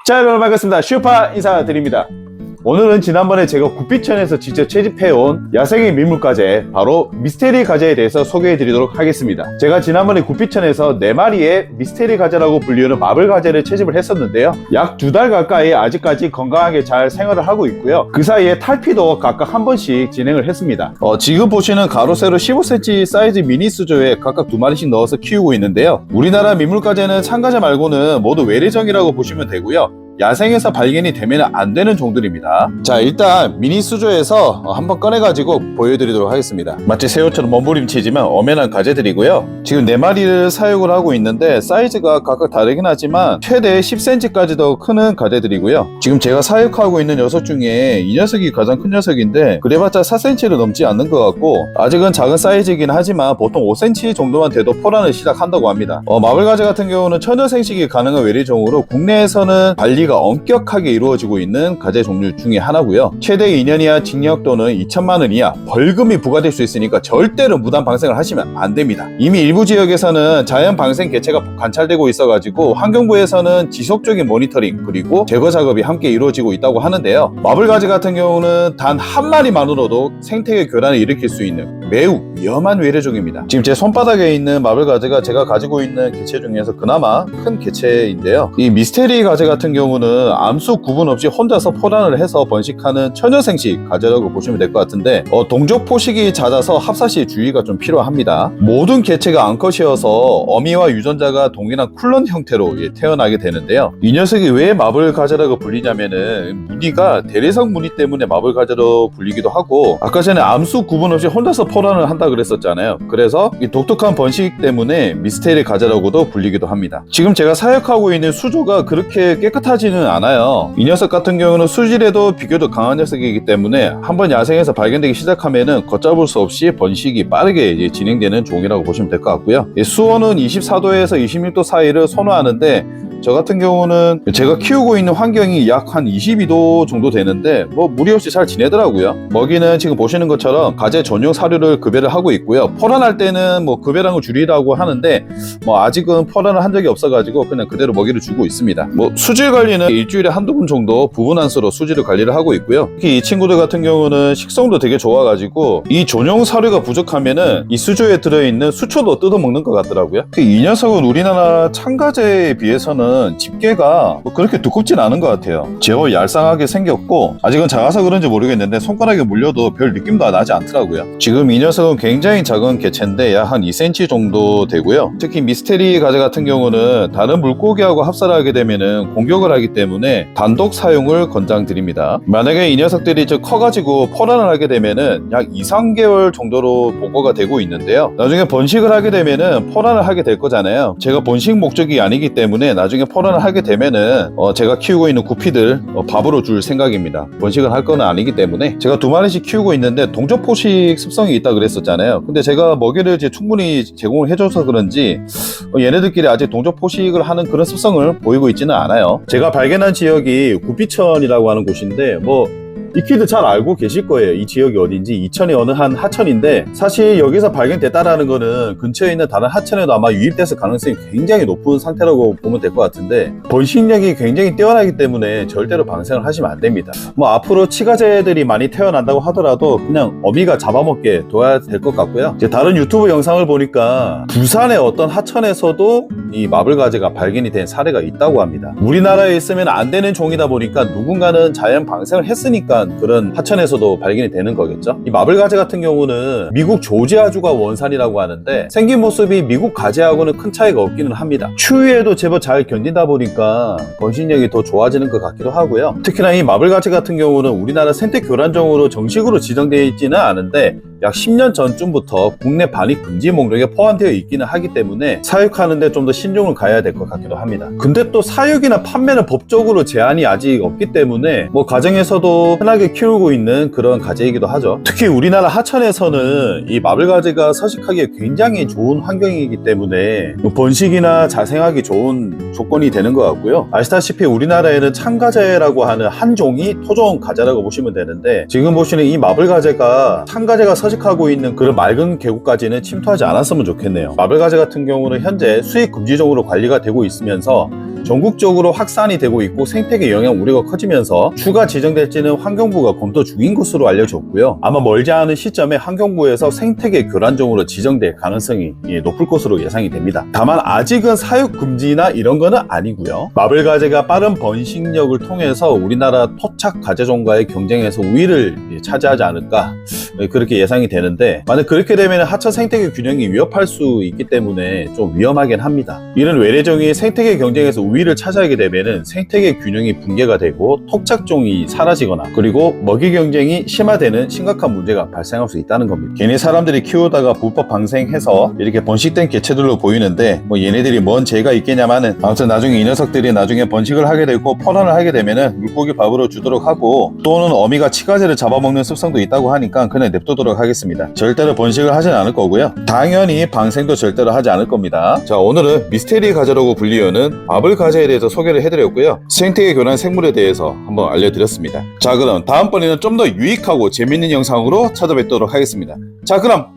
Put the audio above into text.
자, 여러분 반갑습니다. 슈파 인사드립니다. 오늘은 지난번에 제가 구피천에서 직접 채집해온 야생의 민물가재, 바로 미스테리 가재에 대해서 소개해드리도록 하겠습니다. 제가 지난번에 구피천에서 4마리의 미스테리 가재라고 불리우는 마블 가재를 채집을 했었는데요. 약 2달 가까이 아직까지 건강하게 잘 생활을 하고 있고요. 그 사이에 탈피도 각각 한 번씩 진행을 했습니다. 지금 보시는 가로 세로 15cm 사이즈 미니 수조에 각각 2마리씩 넣어서 키우고 있는데요. 우리나라 민물가재는 참가재 말고는 모두 외래종이라고 보시면 되고요. 야생에서 발견이 되면 안 되는 종들입니다. 자, 일단 미니 수조에서 한번 꺼내가지고 보여드리도록 하겠습니다. 마치 새우처럼 몸부림치지만 엄연한 가재들이고요. 지금 4마리를 사육을 하고 있는데 사이즈가 각각 다르긴 하지만 최대 10cm까지도 크는 가재들이고요. 지금 제가 사육하고 있는 녀석 중에 이 녀석이 가장 큰 녀석인데 그래봤자 4cm를 넘지 않는 것 같고 아직은 작은 사이즈이긴 하지만 보통 5cm 정도만 돼도 포란을 시작한다고 합니다. 마블 가재 같은 경우는 천연 생식이 가능한 외래종으로 국내에서는 관리가 엄격하게 이루어지고 있는 가재 종류 중에 하나고요. 최대 2년 이하 징역 또는 2천만 원 이하 벌금이 부과될 수 있으니까 절대로 무단 방생을 하시면 안 됩니다. 이미 일부 지역에서는 자연 방생 개체가 관찰되고 있어가지고 환경부에서는 지속적인 모니터링 그리고 제거 작업이 함께 이루어지고 있다고 하는데요. 마블 가재 같은 경우는 단 한 마리만으로도 생태계 교란을 일으킬 수 있는 매우 위험한 외래종입니다. 지금 제 손바닥에 있는 마블 가재가 제가 가지고 있는 개체 중에서 그나마 큰 개체인데요. 이 미스테리 가재 같은 경우는 암수 구분 없이 혼자서 포란을 해서 번식하는 천연생식 가재라고 보시면 될 것 같은데 동족 포식이 잦아서 합사 시 주의가 좀 필요합니다. 모든 개체가 암컷이어서 어미와 유전자가 동일한 쿨런 형태로 태어나게 되는데요. 이 녀석이 왜 마블 가재라고 불리냐면은 무늬가 대리석 무늬 때문에 마블 가재로 불리기도 하고 아까 전에 암수 구분 없이 혼자서 포란을 한다 그랬었잖아요. 그래서 이 독특한 번식 때문에 미스테리 가재라고도 불리기도 합니다. 지금 제가 사육하고 있는 수조가 그렇게 깨끗하지는 않아요. 이 녀석 같은 경우는 수질에도 비교적 강한 녀석이기 때문에 한번 야생에서 발견되기 시작하면은 걷잡을 수 없이 번식이 빠르게 진행되는 종이라고 보시면 될 것 같고요. 수온은 24도에서 26도 사이를 선호하는데 저 같은 경우는 제가 키우고 있는 환경이 약 한 22도 정도 되는데 무리 없이 잘 지내더라고요. 먹이는 지금 보시는 것처럼 가재 전용 사료를 급여를 하고 있고요. 포란할 때는 급여량을 줄이라고 하는데 아직은 포란을 한 적이 없어가지고 그냥 그대로 먹이를 주고 있습니다. 수질 관리는 일주일에 한두 번 정도 부분한수로 수질을 관리를 하고 있고요. 특히 이 친구들 같은 경우는 식성도 되게 좋아가지고 이 전용 사료가 부족하면은 이 수조에 들어있는 수초도 뜯어먹는 것 같더라고요. 이 녀석은 우리나라 참가재에 비해서는 집게가 그렇게 두껍진 않은 것 같아요. 제법 얄쌍하게 생겼고 아직은 작아서 그런지 모르겠는데 손가락에 물려도 별 느낌도 나지 않더라고요. 지금 이 녀석은 굉장히 작은 개체인데 약 한 2cm 정도 되고요. 특히 미스테리 가재 같은 경우는 다른 물고기하고 합사를 하게 되면은 공격을 하기 때문에 단독 사용을 권장드립니다. 만약에 이 녀석들이 커가지고 포란을 하게 되면은 약 2-3개월 정도로 보고가 되고 있는데요. 나중에 번식을 하게 되면은 포란을 하게 될 거잖아요. 제가 번식 목적이 아니기 때문에 나중에 포란을 하게 되면은 제가 키우고 있는 구피들 밥으로 줄 생각입니다. 번식을 할 건 아니기 때문에 제가 2마리씩 키우고 있는데 동족 포식 습성이 있다 그랬었잖아요. 근데 제가 먹이를 충분히 제공을 해줘서 그런지 얘네들끼리 아직 동족 포식을 하는 그런 습성을 보이고 있지는 않아요. 제가 발견한 지역이 구피천이라고 하는 곳인데 익히도 잘 알고 계실 거예요. 이 지역이 어딘지. 이천의 어느 한 하천인데 사실 여기서 발견됐다라는 거는 근처에 있는 다른 하천에도 아마 유입됐을 가능성이 굉장히 높은 상태라고 보면 될 것 같은데 번식력이 굉장히 뛰어나기 때문에 절대로 방생을 하시면 안 됩니다. 앞으로 치가재들이 많이 태어난다고 하더라도 그냥 어미가 잡아먹게 둬야 될 것 같고요. 이제 다른 유튜브 영상을 보니까 부산의 어떤 하천에서도 이 마블 가재가 발견이 된 사례가 있다고 합니다. 우리나라에 있으면 안 되는 종이다 보니까 누군가는 자연 방생을 했으니까 그런 하천에서도 발견이 되는 거겠죠. 이 마블 가재 같은 경우는 미국 조지아주가 원산이라고 하는데 생긴 모습이 미국 가재하고는 큰 차이가 없기는 합니다. 추위에도 제법 잘 견딘다 보니까 번식력이 더 좋아지는 것 같기도 하고요. 특히나 이 마블 가재 같은 경우는 우리나라 생태교란종으로 정식으로 지정되어 있지는 않은데 약 10년 전쯤부터 국내 반입 금지 목록에 포함되어 있기는 하기 때문에 사육하는데 좀 더 신중을 가해야 될 것 같기도 합니다. 근데 또 사육이나 판매는 법적으로 제한이 아직 없기 때문에 가정에서도 흔하게 키우고 있는 그런 가재이기도 하죠. 특히 우리나라 하천에서는 이 마블 가재가 서식하기에 굉장히 좋은 환경이기 때문에 번식이나 자생하기 좋은 조건이 되는 것 같고요. 아시다시피 우리나라에는 참가재라고 하는 한 종이 토종 가재라고 보시면 되는데 지금 보시는 이 마블 가재가 참가재가 서식하고 있는 그런 맑은 계곡까지는 침투하지 않았으면 좋겠네요. 마블 가재 같은 경우는 현재 수입 금지종으로 관리가 되고 있으면서 전국적으로 확산이 되고 있고 생태계 영향 우려가 커지면서 추가 지정될지는 환경부가 검토 중인 것으로 알려졌고요. 아마 멀지 않은 시점에 환경부에서 생태계 교란종으로 지정될 가능성이 높을 것으로 예상이 됩니다. 다만 아직은 사육 금지나 이런 거는 아니고요. 마블 가재가 빠른 번식력을 통해서 우리나라 토착 가재종과의 경쟁에서 우위를 차지하지 않을까 그렇게 예상이 되는데, 만약 그렇게 되면 하천 생태계 균형이 위협할 수 있기 때문에 좀 위험하긴 합니다. 이런 외래종이 생태계 경쟁에서 우위를 차지하게 되면 생태계 균형이 붕괴가 되고 토착종이 사라지거나 그리고 먹이 경쟁이 심화되는 심각한 문제가 발생할 수 있다는 겁니다. 괜히 사람들이 키우다가 불법 방생해서 이렇게 번식된 개체들로 보이는데 뭐 얘네들이 뭔 죄가 있겠냐마는, 아무튼 나중에 이 녀석들이 나중에 번식을 하게 되고 포란을 하게 되면은 물고기 밥으로 주도록 하고, 또는 어미가 치가지를 잡아먹는 습성도 있다고 하니까 그냥 냅두도록 하겠습니다. 절대로 번식을 하진 않을 거고요. 당연히 방생도 절대로 하지 않을 겁니다. 자, 오늘은 미스테리 가재라고 불리우는 마블 가재에 대해서 소개를 해드렸고요. 생태계 교란 생물에 대해서 한번 알려드렸습니다. 자, 그럼 다음번에는 좀 더 유익하고 재밌는 영상으로 찾아뵙도록 하겠습니다. 자, 그럼